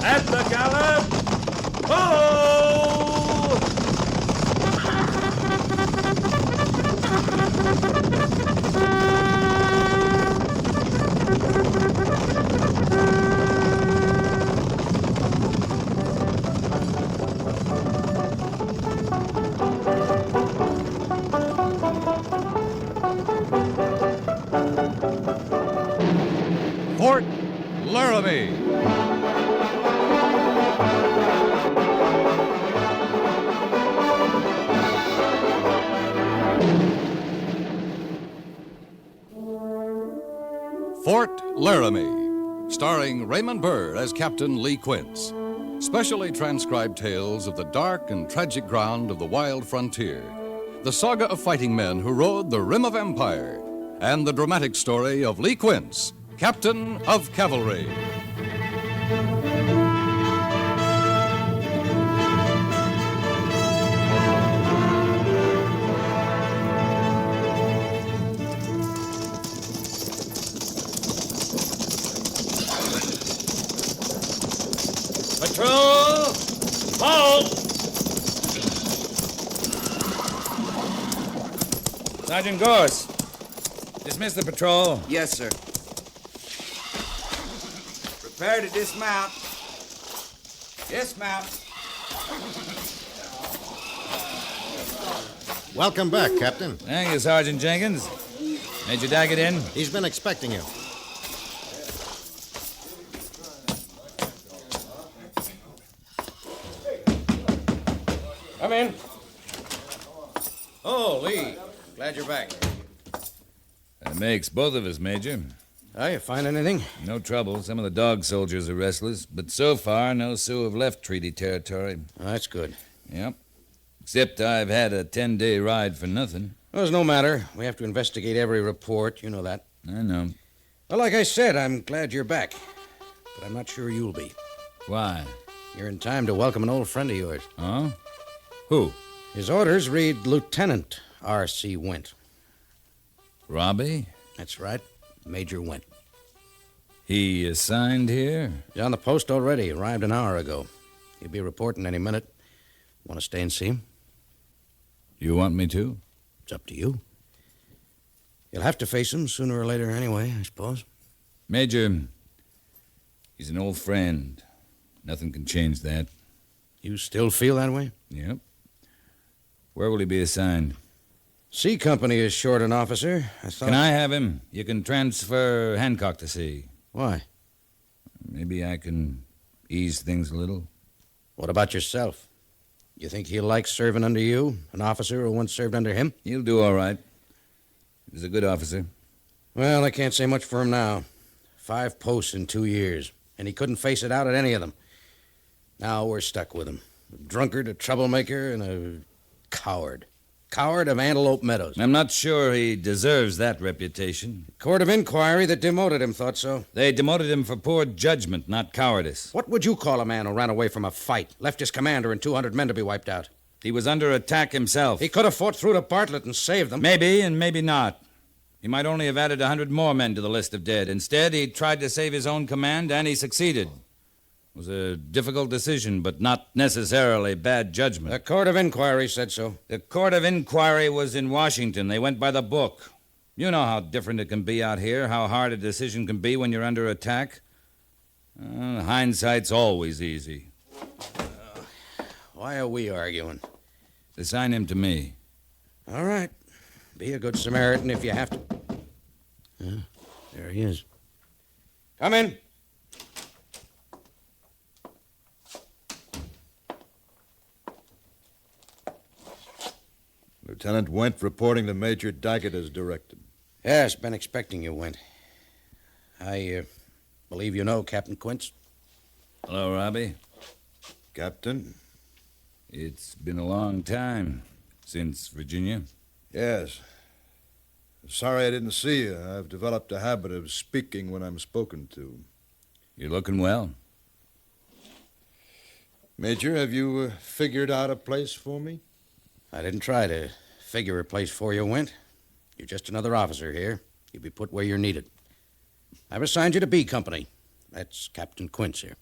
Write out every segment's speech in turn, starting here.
At the gallop! Ho! Fort Laramie. Fort Laramie, starring Raymond Burr as Captain Lee Quince. Specially transcribed tales of the dark and tragic ground of the wild frontier, the saga of fighting men who rode the rim of empire, and the dramatic story of Lee Quince, Captain of Cavalry. Patrol! Halt! Sergeant Gorse, dismiss the patrol. Yes, sir. Prepare to dismount. Dismount. Welcome back, Captain. Thank you, Sergeant Jenkins. Major Daggett in? He's been expecting you. Come in. Oh, Lee. Glad you're back. That makes both of us, Major. Oh, you find anything? No trouble. Some of the dog soldiers are restless, but so far, no Sioux have left treaty territory. Oh, that's good. Yep. Except I've had a 10-day ride for nothing. Well, it's no matter. We have to investigate every report. You know that. I know. Well, like I said, I'm glad you're back. But I'm not sure you'll be. Why? You're in time to welcome an old friend of yours. Huh? Who? His orders read Lieutenant R.C. Went. Robbie? That's right. Major Went. He assigned here? He's on the post already. Arrived an hour ago. He'll be reporting any minute. Want to stay and see him? You want me to? It's up to you. You'll have to face him sooner or later anyway, I suppose. Major, he's an old friend. Nothing can change that. You still feel that way? Yep. Where will he be assigned? C Company is short an officer. I thought... Can I have him? You can transfer Hancock to C. Why? Maybe I can ease things a little. What about yourself? You think he'll like serving under you? An officer who once served under him? He'll do all right. He's a good officer. Well, I can't say much for him now. 5 posts in 2 years, and he couldn't face it out at any of them. Now we're stuck with him. A drunkard, a troublemaker, and a coward. Coward of Antelope Meadows. I'm not sure he deserves that reputation. The court of inquiry that demoted him thought so. They demoted him for poor judgment, not cowardice. What would you call a man who ran away from a fight, left his commander and 200 men to be wiped out? He was under attack himself. He could have fought through to Bartlett and saved them. Maybe and maybe not. He might only have added 100 more men to the list of dead. Instead, he tried to save his own command, and he succeeded. It was a difficult decision, but not necessarily bad judgment. The court of inquiry said so. The court of inquiry was in Washington. They went by the book. You know how different it can be out here, how hard a decision can be when you're under attack. Hindsight's always easy. Why are we arguing? Assign him to me. All right. Be a good Samaritan if you have to. There he is. Come in. Lieutenant Went reporting to Major Daggett as directed. Yes, been expecting you, Went. I believe you know Captain Quince. Hello, Robbie. Captain? It's been a long time since Virginia. Yes. Sorry I didn't see you. I've developed a habit of speaking when I'm spoken to. You're looking well. Major, have you figured out a place for me? I didn't try to figure a place for you, Went. You're just another officer here. You'll be put where you're needed. I've assigned you to B Company. That's Captain Quince here.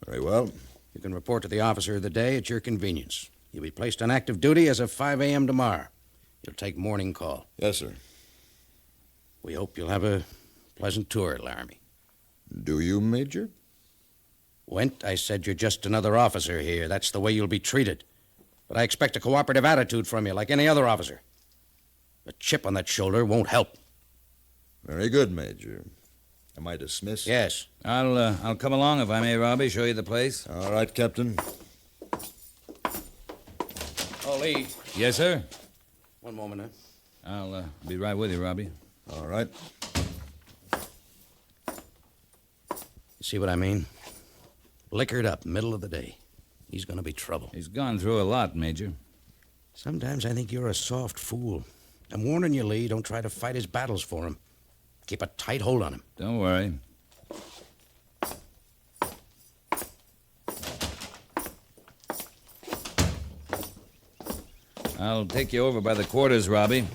Very well. You can report to the officer of the day at your convenience. You'll be placed on active duty as of 5 a.m. tomorrow. You'll take morning call. Yes, sir. We hope you'll have a pleasant tour at Laramie. Do you, Major? Went, I said you're just another officer here. That's the way you'll be treated. But I expect a cooperative attitude from you, like any other officer. A chip on that shoulder won't help. Very good, Major. Am I dismissed? Yes. I'll come along if I may, Robbie. Show you the place. All right, Captain. Oh, Lee. Yes, sir. One moment, huh? I'll be right with you, Robbie. All right. You see what I mean? Liquored up, middle of the day. He's gonna be trouble. He's gone through a lot, Major. Sometimes I think you're a soft fool. I'm warning you, Lee. Don't try to fight his battles for him. Keep a tight hold on him. Don't worry. I'll take you over by the quarters, Robbie.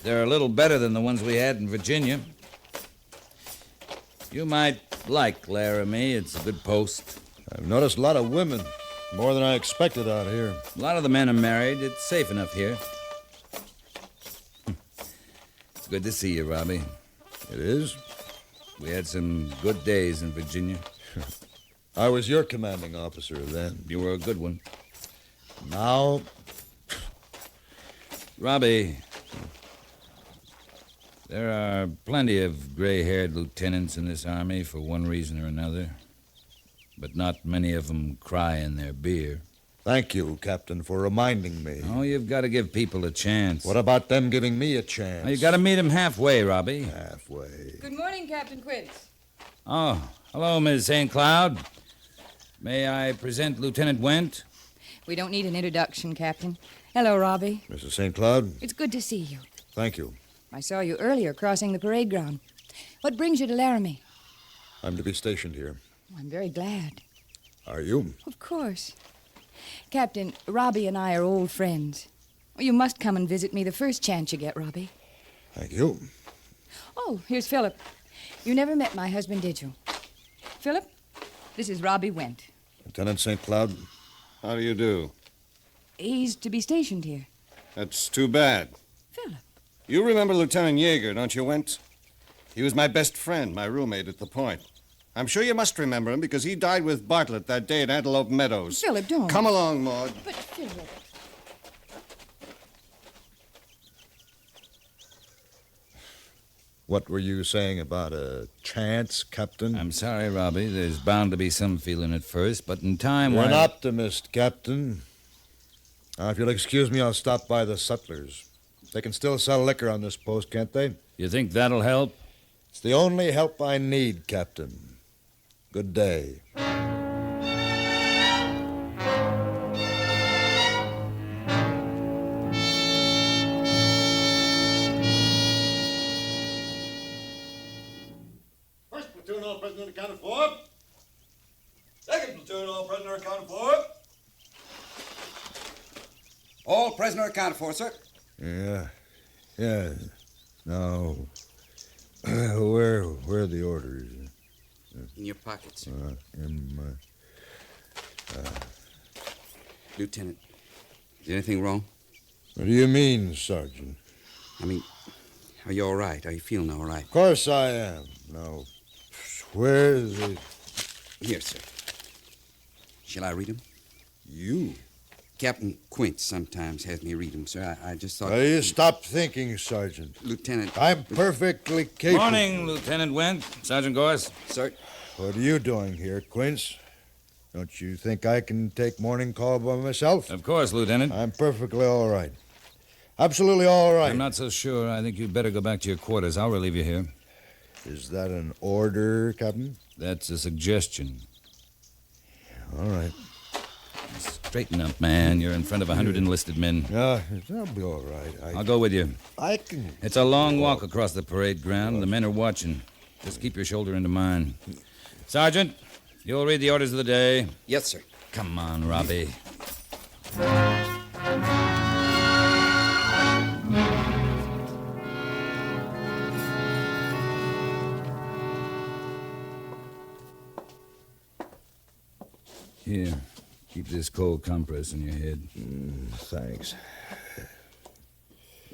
They're a little better than the ones we had in Virginia. You might like Laramie. It's a good post. I've noticed a lot of women. More than I expected out here. A lot of the men are married. It's safe enough here. It's good to see you, Robbie. It is? We had some good days in Virginia. I was your commanding officer then. You were a good one. Now, Robbie, there are plenty of gray-haired lieutenants in this army for one reason or another, but not many of them cry in their beer. thank you, Captain, for reminding me. Oh, you've got to give people a chance. What about them giving me a chance? Oh, you got to meet them halfway, Robbie. Halfway. Good morning, Captain Quince. Oh, hello, Miss St. Cloud. May I present Lieutenant Went? We don't need an introduction, Captain. Hello, Robbie. Mrs. St. Cloud, It's good to see you. thank you. I saw you earlier crossing the parade ground. What brings you to Laramie? I'm to be stationed here. I'm very glad. Are you? Of course. Captain, Robbie and I are old friends. You must come and visit me the first chance you get, Robbie. Thank you. Oh, here's Philip. You never met my husband, did you? Philip, this is Robbie Went. Lieutenant St. Cloud, How do you do? He's to be stationed here. That's too bad. Philip. You remember Lieutenant Yeager, don't you, Went? He was my best friend, my roommate at the point. I'm sure you must remember him because he died with Bartlett that day at Antelope Meadows. Philip, don't. Come along, Maud. But, Philip. what were you saying about a chance, Captain? I'm sorry, Robbie. There's bound to be some feeling at first, but in time... You're an why- optimist, Captain. Now, if you'll excuse me, I'll stop by the Sutlers. They can still sell liquor on this post, can't they? You think that'll help? It's the only help I need, Captain. Good day. First platoon, all present accounted for. Second platoon, all present accounted for. All prisoner accounted for, sir. Yeah. Now, where are the orders? In your pockets, sir. In my... Lieutenant, is anything wrong? What do you mean, Sergeant? I mean, are you all right? Are you feeling all right? Of course I am. Now, where's the... Here, sir. Shall I read them? You? Captain Quince sometimes has me read them, sir. I just thought... You stop thinking, Sergeant. Lieutenant... I'm perfectly capable. Morning, Lieutenant Went. Sergeant Gorse. Sir, What are you doing here, Quince? Don't you think I can take morning call by myself? Of course, Lieutenant. I'm perfectly all right. Absolutely all right. I'm not so sure. I think you'd better go back to your quarters. I'll relieve you here. Is that an order, Captain? That's a suggestion. All right. Straighten up, man. You're in front of 100 enlisted men. Yeah, I'll be all right. I'll go with you. I can... It's a long walk across the parade ground. The men are watching. Just keep your shoulder into mine. Sergeant, you'll read the orders of the day. yes, sir. Come on, Robbie. Here, keep this cold compress in your head. Thanks.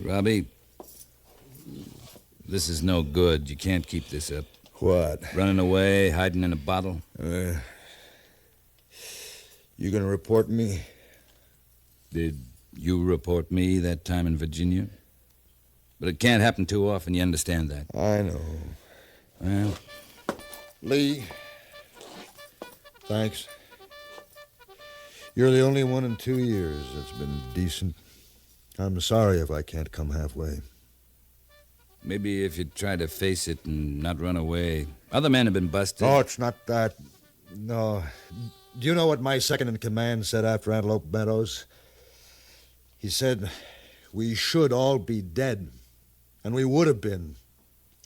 Robbie, this is no good. You can't keep this up. What? Running away, hiding in a bottle. You gonna report me? Did you report me that time in Virginia? But it can't happen too often, you understand that. I know. Well, Lee, thanks. You're the only one in 2 years that's been decent. I'm sorry if I can't come halfway. maybe if you'd try to face it and not run away. Other men have been busted. Oh, it's not that. No. Do you know what my second-in-command said after Antelope Meadows? He said, we should all be dead. And we would have been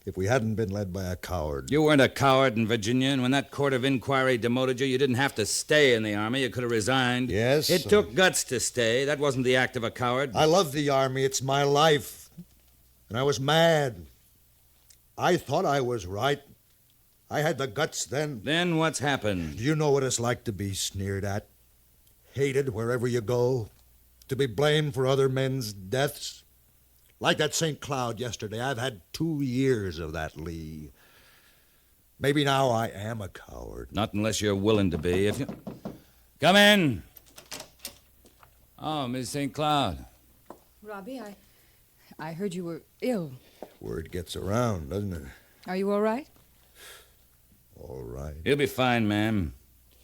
if we hadn't been led by a coward. You weren't a coward in Virginia, and when that court of inquiry demoted you, you didn't have to stay in the Army. You could have resigned. Yes? It took guts to stay. That wasn't the act of a coward. I love the Army. It's my life. And I was mad. I thought I was right. I had the guts then. Then what's happened? Do you know what it's like to be sneered at? Hated wherever you go? To be blamed for other men's deaths? Like that St. Cloud yesterday. I've had 2 years of that, Lee. Maybe now I am a coward. Not unless you're willing to be. If you... Come in. Oh, Miss St. Cloud. Robbie, I heard you were ill. Word gets around, doesn't it? Are you all right? All right. You'll be fine, ma'am.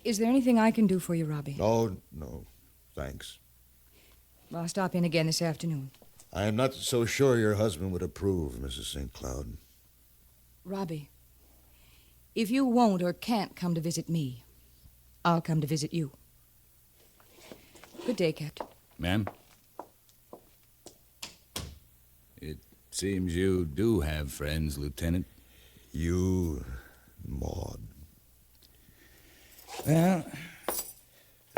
Is there anything I can do for you, Robbie? No, no. Thanks. Well, I'll stop in again this afternoon. I am not so sure your husband would approve, Mrs. St. Cloud. Robbie, if you won't or can't come to visit me, I'll come to visit you. Good day, Captain. Ma'am? It seems you do have friends, Lieutenant. You, Maud. Well,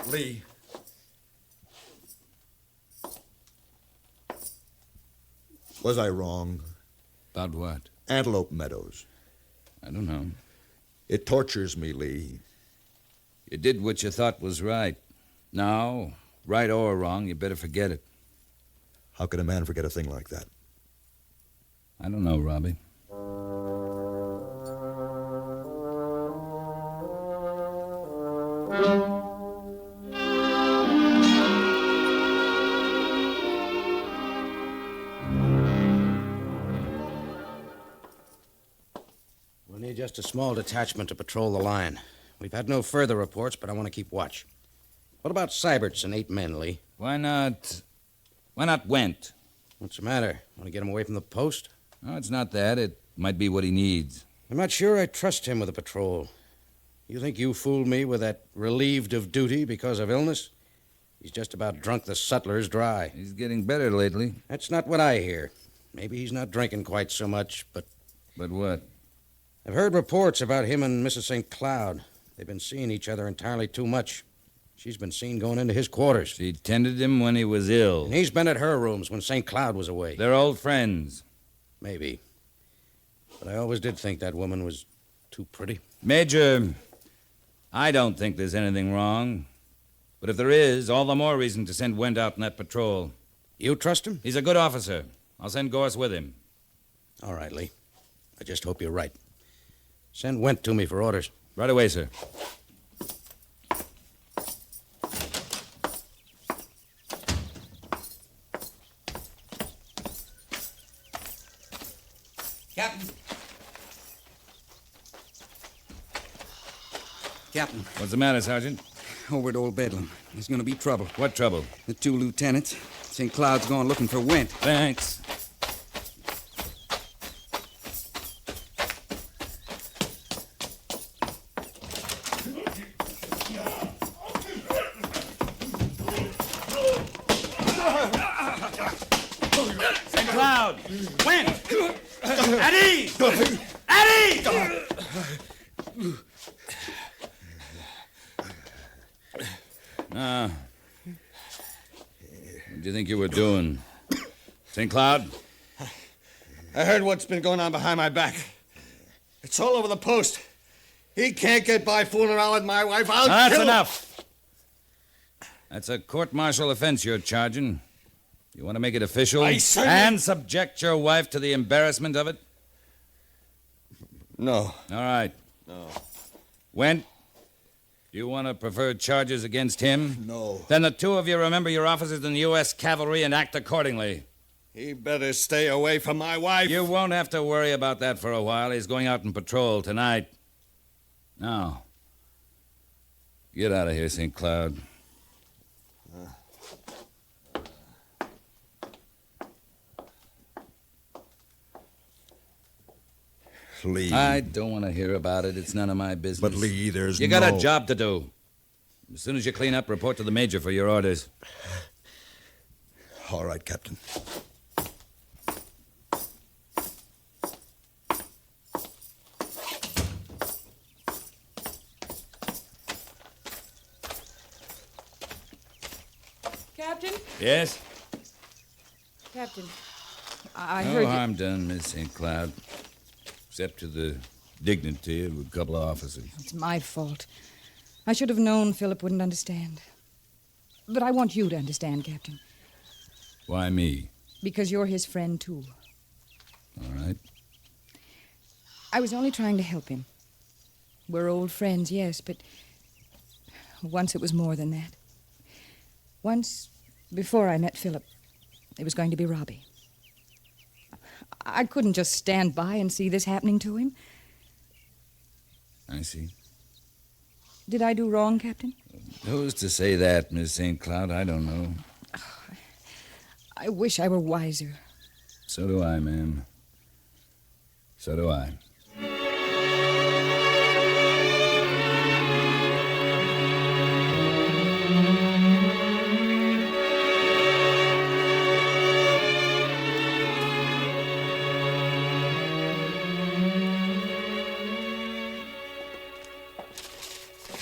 Lee. Was I wrong? about what? Antelope Meadows. I don't know. It tortures me, Lee. You did what you thought was right. Now, right or wrong, you better forget it. How can a man forget a thing like that? I don't know, Robbie. We'll need just a small detachment to patrol the line. We've had no further reports, but I want to keep watch. What about Syberts and 8 men, Lee? Why not Went? What's the matter? Want to get him away from the post? No, it's not that. It might be what he needs. I'm not sure I trust him with the patrol. You think you fooled me with that relieved of duty because of illness? He's just about drunk the sutlers dry. He's getting better lately. That's not what I hear. Maybe he's not drinking quite so much, but But what? I've heard reports about him and Mrs. St. Cloud. They've been seeing each other entirely too much. She's been seen going into his quarters. She tended him when he was ill. And he's been at her rooms when St. Cloud was away. They're old friends. Maybe. But I always did think that woman was too pretty. Major, I don't think there's anything wrong. But if there is, all the more reason to send Went out on that patrol. You trust him? He's a good officer. I'll send Gorse with him. All right, Lee. I just hope you're right. Send Went to me for orders. Right away, sir. Captain. Captain, What's the matter, Sergeant? over at Old Bedlam. There's going to be trouble. What trouble? The 2 lieutenants. St. Cloud's gone looking for Went. Thanks. St. Cloud! Went! At ease! At ease! Now, what do you think you were doing? St. Cloud? I heard what's been going on behind my back. It's all over the post. He can't get by fooling around with my wife. I'll That's kill him. enough. That's a court-martial offense you're charging. You want to make it official? I certainly- And subject your wife to the embarrassment of it? No. All right. No. Went, you want to prefer charges against him? No. Then the two of you remember your officers in the U.S. Cavalry and act accordingly. He better stay away from my wife. You won't have to worry about that for a while. He's going out on patrol tonight. Now, get out of here, St. Cloud. Lee. I don't want to hear about it. It's none of my business. But, Lee, there's You got no... a job to do. As soon as you clean up, report to the major for your orders. All right, Captain. Captain? Yes? Captain, I No heard you. harm done, Miss St. Cloud. Except to the dignity of a couple of officers. It's my fault. I should have known Philip wouldn't understand. But I want you to understand, Captain, Why me? because you're his friend, too. All right. I was only trying to help him. We're old friends, yes, but once it was more than that. Once, before I met Philip, it was going to be Robbie. I couldn't just stand by and see this happening to him. I see. Did I do wrong, Captain? Who's to say that, Miss St. Cloud? I don't know. I wish I were wiser. So do I, ma'am. So do I.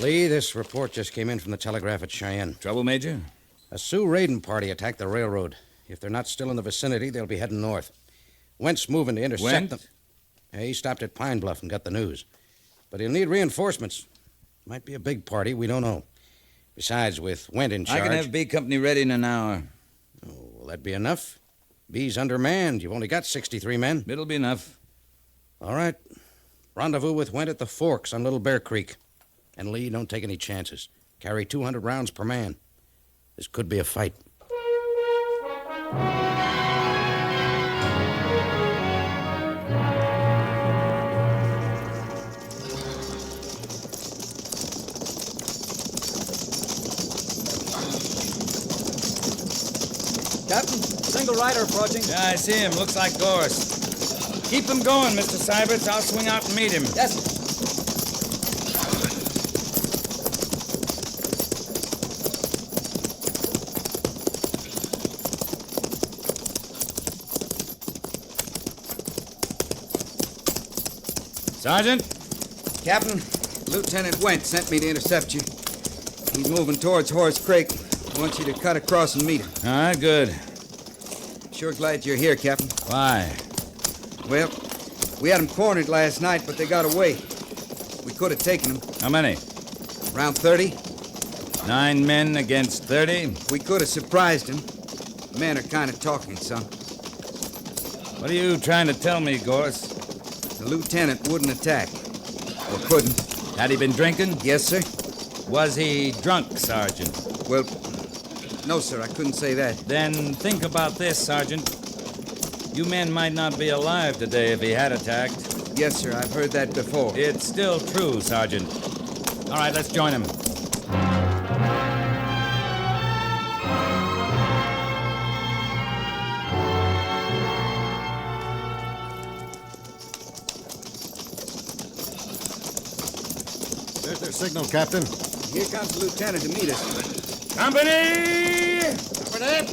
Lee, this report just came in from the telegraph at Cheyenne. Trouble, Major? A Sioux raiding party attacked the railroad. If they're not still in the vicinity, they'll be heading north. Went's moving to intercept Went? them. Yeah, he stopped at Pine Bluff and got the news. But he'll need reinforcements. Might be a big party, we don't know. Besides, with Went in charge... I can have B Company ready in an hour. Oh, will that be enough? B's undermanned. You've only got 63 men. It'll be enough. All right. Rendezvous with Went at the Forks on Little Bear Creek. And Lee, don't take any chances. Carry 200 rounds per man. This could be a fight. Captain, single rider approaching. Yeah, I see him. Looks like Gorse. Keep him going, Mr. Syberts. I'll swing out and meet him. Yes, sir. Sergeant? Captain, Lieutenant Went sent me to intercept you. He's moving towards Horse Creek. Wants you to cut across and meet him. All right, good. Sure glad you're here, Captain. Why? Well, we had him cornered last night, but they got away. We could have taken him. How many? Around 30. 9 men against 30? We could have surprised him. Men are kind of talking some. What are you trying to tell me, Gorse? The lieutenant wouldn't attack. Or couldn't. Had he been drinking? Yes, sir? Was he drunk, Sergeant? Well, no, sir, I couldn't say that. Then think about this, Sergeant. You men might not be alive today if he had attacked. Yes, sir, I've heard that before. It's still true, Sergeant. All right, let's join him. There's their signal, Captain. Here comes the lieutenant to meet us. Company! Company!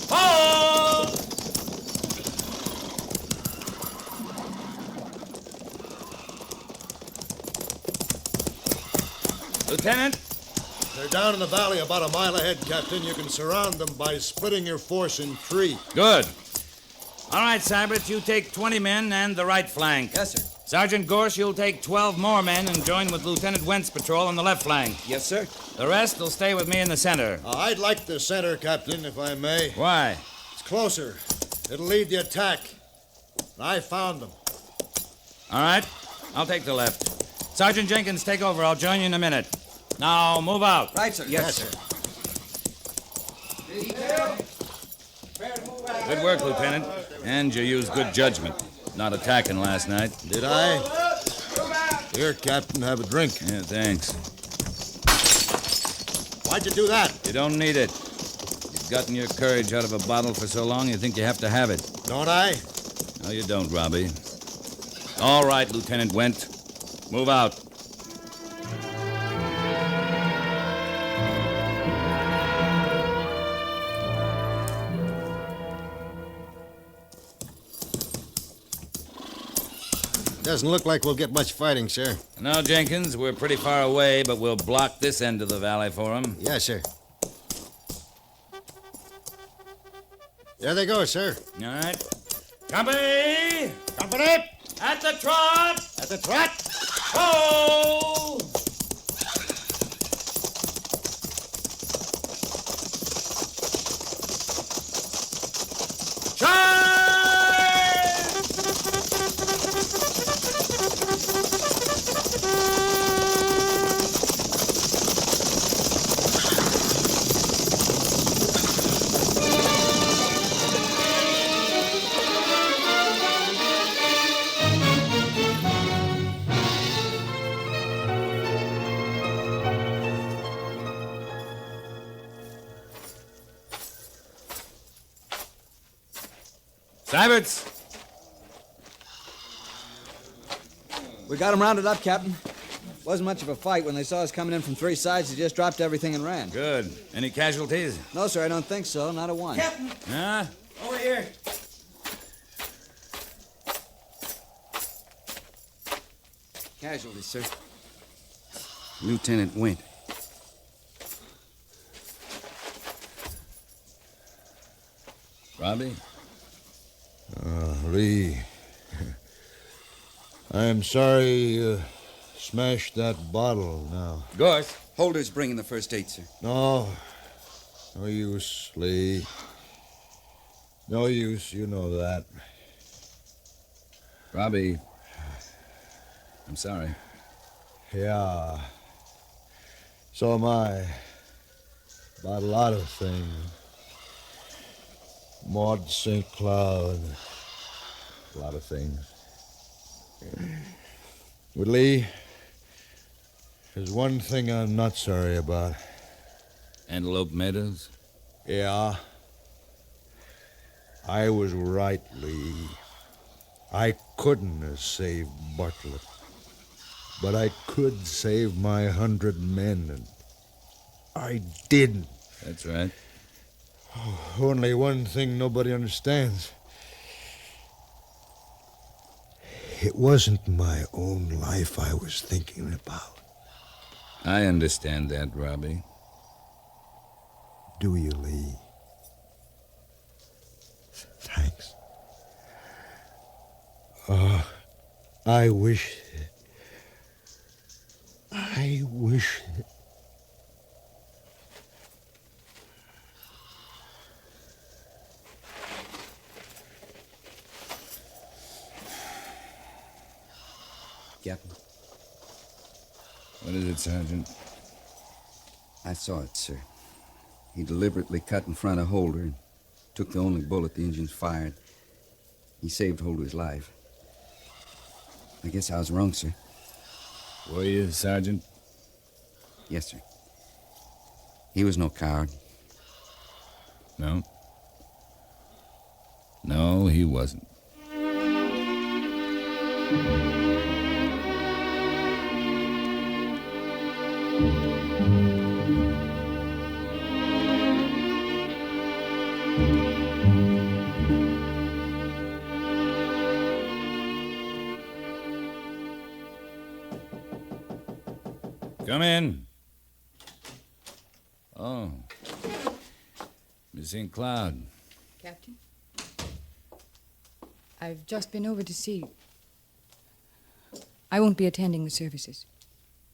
Halt! Lieutenant? They're down in the valley about a mile ahead, Captain. You can surround them by splitting your force in 3. Good. All right, Syberts, you take 20 men and the right flank. Yes, sir. Sergeant Gorse, you'll take 12 more men and join with Lieutenant Went's patrol on the left flank. Yes, sir. The rest will stay with me in the center. I'd like the center, Captain, if I may. Why? It's closer. It'll lead the attack. I found them. All right, I'll take the left. Sergeant Jenkins, take over. I'll join you in a minute. Now, move out. Right, sir. Yes, sir. Good work, Lieutenant. And you used good judgment, not attacking last night. Did I? Here, Captain, have a drink. Yeah, thanks. Why'd you do that? You don't need it. You've gotten your courage out of a bottle for so long, you think you have to have it. Don't I? No, you don't, Robbie. All right, Lieutenant Went. Move out. Doesn't look like we'll get much fighting, sir. No, Jenkins, we're pretty far away, but we'll block this end of the valley for them. Yes, sir. There they go, sir. All right. Company! Company! At the trot! At the trot! Ho! Syberts! We got them rounded up, Captain. Wasn't much of a fight. When they saw us coming in from three sides, they just dropped everything and ran. Good. Any casualties? No, sir, I don't think so. Not a one. Captain, Huh? over here. Casualties, sir. Lieutenant Went. Robbie? Lee, I am sorry you smashed that bottle now. Gorse. Holder's bringing the first aid, sir. No use, Lee. No use, you know that. Robbie. I'm sorry. Yeah. So am I. About a lot of things. Maud St. Cloud. A lot of things. But Lee, there's one thing I'm not sorry about. Antelope Meadows? Yeah. I was right, Lee. I couldn't have saved Bartlett. But I could save my 100 men, and I didn't. That's right. Only one thing nobody understands. It wasn't my own life I was thinking about. I understand that, Robbie. Do you, Lee? Thanks. I wish... Captain, What is it, Sergeant? I saw it, sir. He deliberately cut in front of Holder and took the only bullet the engines fired. He saved Holder's life. I guess I was wrong, sir. Were you, Sergeant? Yes, sir. He was no coward. No. No, he wasn't. Come in. Oh. Miss St. Cloud. Captain? I've just been over to see. I won't be attending the services.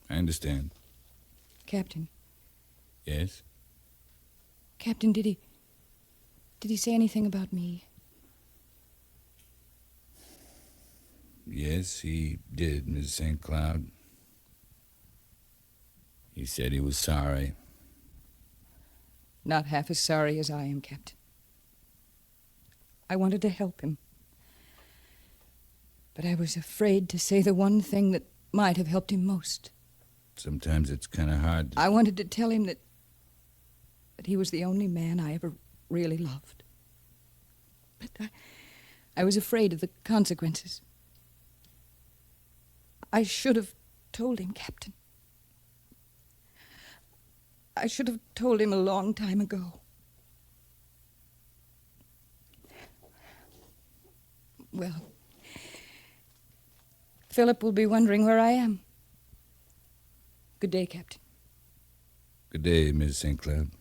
I understand. Captain. Yes? Captain, did he say anything about me? Yes, he did, Miss St. Cloud. He said he was sorry. Not half as sorry as I am, Captain. I wanted to help him. But I was afraid to say the one thing that might have helped him most. Sometimes it's kind of hard to... I wanted to tell him that he was the only man I ever really loved. But I was afraid of the consequences. I should have told him, Captain. I should have told him a long time ago. Well, Philip will be wondering where I am. Good day, Captain. Good day, Miss St. Cloud.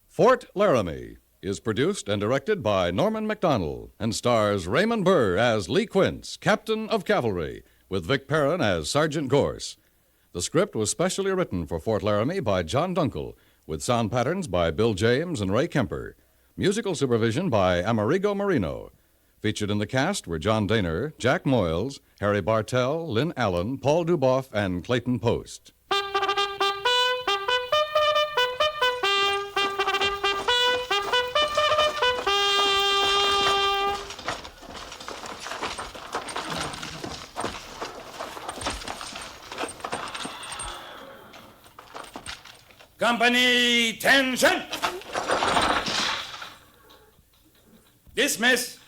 Fort Laramie is produced and directed by Norman Macdonnell and stars Raymond Burr as Lee Quince, Captain of Cavalry, with Vic Perrin as Sergeant Gorse. The script was specially written for Fort Laramie by John Dunkel, with sound patterns by Bill James and Ray Kemper. Musical supervision by Amerigo Marino. Featured in the cast were John Daner, Jack Moyles, Harry Bartell, Lynn Allen, Paul Duboff, and Clayton Post. Company, tension! Dismiss!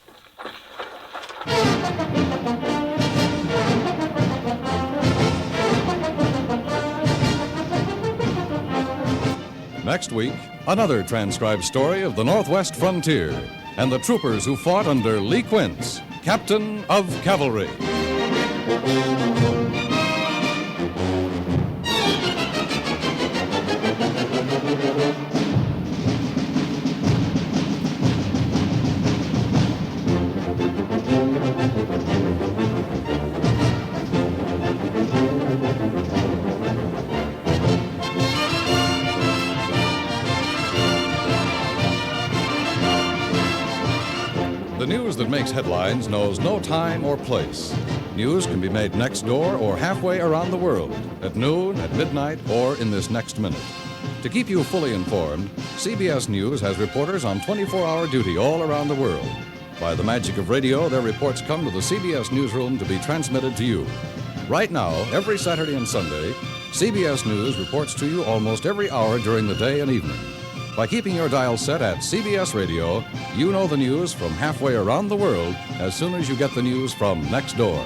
Next week, another transcribed story of the Northwest frontier and the troopers who fought under Lee Quince, Captain of Cavalry. The news that makes headlines knows no time or place. News can be made next door or halfway around the world, at noon, at midnight, or in this next minute. To keep you fully informed, CBS News has reporters on 24-hour duty all around the world. By the magic of radio, their reports come to the CBS newsroom to be transmitted to you. Right now, every Saturday and Sunday, CBS News reports to you almost every hour during the day and evening. By keeping your dial set at CBS Radio, you know the news from halfway around the world as soon as you get the news from next door.